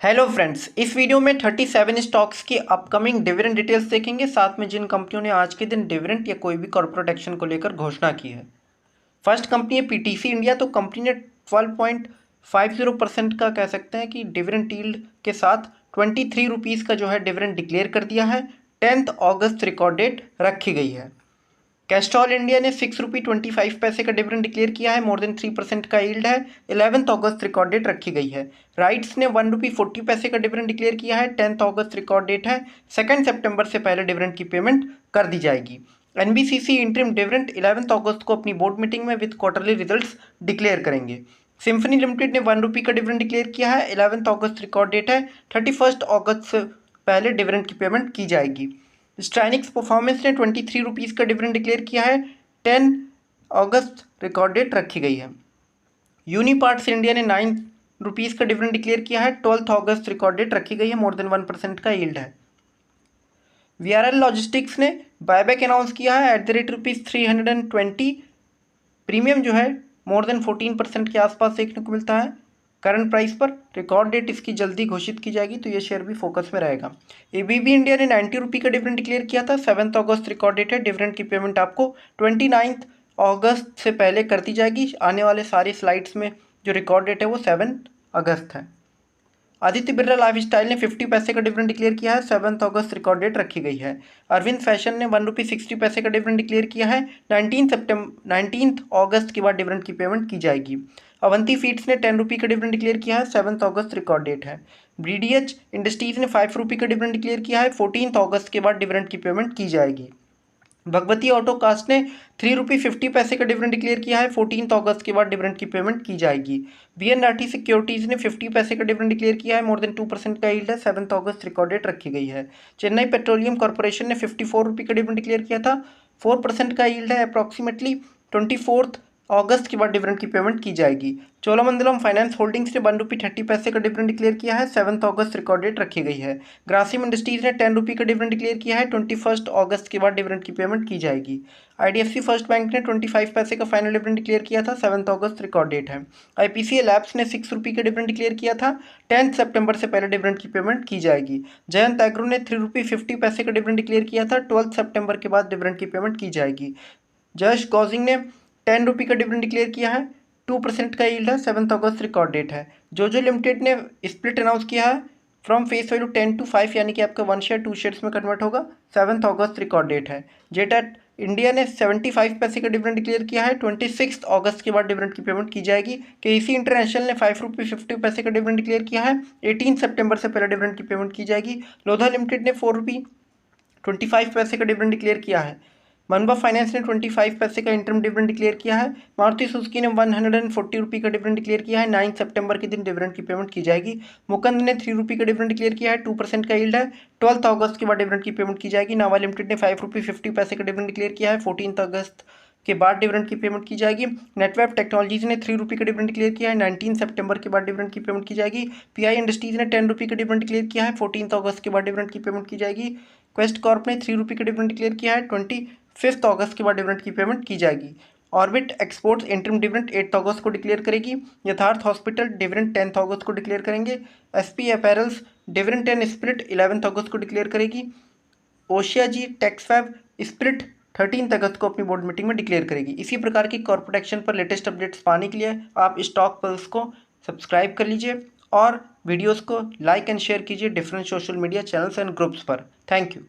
Hello friends, इस video में 37 stocks की अपकमिंग डिविडेंड डिटेल्स देखेंगे, साथ में जिन कंपनियों ने आज के दिन डिविडेंड या कोई भी कॉर्पोरेट एक्शन को लेकर घोषणा की है। फर्स्ट कंपनी है पीटीसी इंडिया। तो कंपनी ने 12.50% का कह सकते हैं कि डिविडेंड यील्ड के साथ 23 रुपीज़ का जो है डिविडेंड डिक्लेयर कर दिया है। 10 अगस्त रिकॉर्ड डेट रखी गई है। कैस्ट्रॉल इंडिया ने 6 रुपये 25 पैसे का डिविडेंड डिक्लेयर किया है। मोर देन 3% का यील्ड है। 11 अगस्त रिकॉर्ड डेट रखी गई है। राइट्स ने 1 रुपये 40 पैसे का डिविडेंड डिक्लेयर किया है। 10 अगस्त रिकॉर्ड डेट है। 2 सितंबर से पहले डिविडेंड की पेमेंट कर दी जाएगी। एनबीसीसी इंटरिम डिविडेंड 11 अगस्त को अपनी बोर्ड मीटिंग में विद क्वार्टरली रिजल्ट्स डिक्लेयर करेंगे। सिम्फनी लिमिटेड ने 1 रुपये का डिविडेंड डिक्लेयर किया है। 11 अगस्त रिकॉर्ड डेट है। 31 अगस्त से पहले डिविडेंड की पेमेंट की जाएगी। स्ट्राइनिक्स परफॉर्मेंस ने 23 रुपीज़ का डिविडेंड डिक्लेयर किया है। 10 अगस्त रिकॉर्ड डेट रखी गई है। यूनिपार्ट्स इंडिया ने 9 रुपीज़ का डिविडेंड डिक्लेयर किया है। 12 अगस्त रिकॉर्ड डेट रखी गई है। मोर देन 1% का यील्ड है। वीआरएल लॉजिस्टिक्स ने बायबैक अनाउंस किया है एट द रेट ₹320। प्रीमियम जो है मोर देन 14% के आसपास देखने को मिलता है करंट प्राइस पर। रिकॉर्ड डेट इसकी जल्दी घोषित की जाएगी, तो ये शेयर भी फोकस में रहेगा। एबीबी इंडिया ने 90 रुपये का डिविडेंड डिक्लेयर किया था। 7 अगस्त रिकॉर्ड डेट है। डिविडेंड की पेमेंट आपको 29 अगस्त से पहले कर दी जाएगी। आने वाले सारी स्लाइड्स में जो रिकॉर्ड डेट है वो 7 अगस्त है। आदित्य बिरला लाइफ स्टाइल ने 50 पैसे का डिविडेंड डिक्लेयर किया है। 7 अगस्त रिकॉर्ड डेट रखी गई है। अरविंद फैशन ने 1 रुपये 60 पैसे का डिविडेंड डिक्लेयर किया है। 19 अगस्त के बाद डिविडेंड की पेमेंट की जाएगी। अवंती फीड्स ने 10 रुपये का डिविडेंड डिक्लेयर किया है। 7 अगस्त रिकॉर्ड डेट है। बीडीएच इंडस्ट्रीज ने 5 रुपये का डिविडेंड डिक्लेयर किया है। 14 अगस्त के बाद डिविडेंड की पेमेंट की जाएगी। भगवती ऑटो कास्ट ने 3 रुपये 50 पैसे का डिविडेंड डिक्लेयर किया है। 14 अगस्त के बाद डिविडेंड की पेमेंट की जाएगी। बीएन राठी सिक्योरिटीज़ ने 50 पैसे का डिविडेंड डिक्लेयर किया है। मोर देन 2% का यील्ड है। 7 अगस्त रिकॉर्ड डेट रखी गई है। चेन्नई पेट्रोलियम कॉर्पोरेशन ने 54 रुपये का डिविडेंड डिक्लेयर किया था। 4% का यील्ड है। अप्रॉक्सीमेटली 24 अगस्त के बाद डिविडेंड की पेमेंट की जाएगी। चोलामंडलम फाइनेंस होल्डिंग्स ने 1 रुपये 30 पैसे का डिविडेंड डिक्लेयर किया है। 7 अगस्त रिकॉर्ड डेट रखी गई है। ग्रासिम इंडस्ट्रीज ने 10 रुपये का डिविडेंड डिक्लेयर किया है। 21 अगस्त के बाद डिविडेंड की पेमेंट की जाएगी। आईडीएफसी फर्स्ट बैंक ने 25 पैसे का फाइनल डिविडेंड डिक्लेयर किया था। 7 अगस्त रिकॉर्ड डेट है। आईपीसीए लैब्स ने 6 रुपये का डिविडेंड डिक्लेयर किया था। 10 सितंबर से पहले डिविडेंड की पेमेंट की जाएगी। जयंत एग्रो ने 3 रुपये 50 पैसे का डिविडेंड डिक्लेयर किया था। 12 सितंबर के बाद डिविडेंड की पेमेंट की जाएगी। जश गॉजिंग ने 10 रुपये का डिविडेंड डिक्लेयर किया है। 2% का यील्ड है। 7 अगस्त रिकॉर्ड डेट है। जोजो लिमिटेड ने स्प्लिट अनाउंस किया है फ्रॉम फेस वैल्यू 10 to 5, यानी कि आपका 1 शेयर 2 शेयर्स में कन्वर्ट होगा। 7 अगस्त रिकॉर्ड डेट है। जेटेट इंडिया ने 75 पैसे का डिविडेंड डिक्लेयर किया है। 26 अगस्त के बाद डिविडेंड की पेमेंट की जाएगी। केसी इंटरनेशनल ने 5 रुपये 50 पैसे का डिविडेंड डिक्लेयर किया है। 18 सितंबर से पहले डिविडेंड की पेमेंट की जाएगी। लोधा लिमिटेड ने 4 रुपये 25 पैसे का डिविडेंड डिक्लेयर किया है। मनबा फाइनेंस ने 25 पैसे का इंटरम डिविडेंड डिक्लेयर किया है। मारुति सुजुकी ने 140 रुपये का डिविडेंड डिक्लेयर किया है। 9 सितंबर के दिन डिविडेंड की पेमेंट की जाएगी। मुकंद ने 3 रुपये का डिविडेंड डिक्लेयर किया है। 2% का यील्ड है। 12 अगस्त के बाद डिविडेंड की पेमेंट की जाएगी। नावा लिमिटेड ने 5 रुपये 50 पैसे का डिविडेंड डिक्लेयर किया है। 14 अगस्त के बाद डिविडेंड की पेमेंट की जाएगी। नेटवेब टेक्नोलॉजीज ने 3 रुपये का डिविडेंड डिक्लेयर किया है। 19 सितंबर के बाद डिविडेंड की पेमेंट की जाएगी। पीआई इंडस्ट्रीज ने 10 रुपये का डिविडेंड डिक्लेयर किया है। 14 अगस्त के बाद डिविडेंड की पेमेंट की जाएगी। क्वेस्ट कॉर्प ने 3 रुपये का डिविडेंड डिक्लेयर किया है। 25 अगस्त के बाद डिविडेंड की पेमेंट की जाएगी। ऑर्बिट एक्सपोर्ट्स इंटरिम डिविडेंड 8 अगस्त को डिक्लेयर करेगी। यथार्थ हॉस्पिटल डिविडेंड 10 अगस्त को डिक्लेयर करेंगे। एसपी अपैरल्स डिविडेंड 10 स्प्लिट 11 अगस्त को डिक्लेयर करेगी। ओशिया जी टेक्सफैब स्प्लिट 13 अगस्त को अपनी बोर्ड मीटिंग में डिक्लेयर करेगी। इसी प्रकार की कॉर्पोरेट एक्शन पर लेटेस्ट अपडेट्स पाने के लिए आप स्टॉक पल्स को सब्सक्राइब कर लीजिए और वीडियोस को लाइक एंड शेयर कीजिए different social media channels and groups पर। Thank you.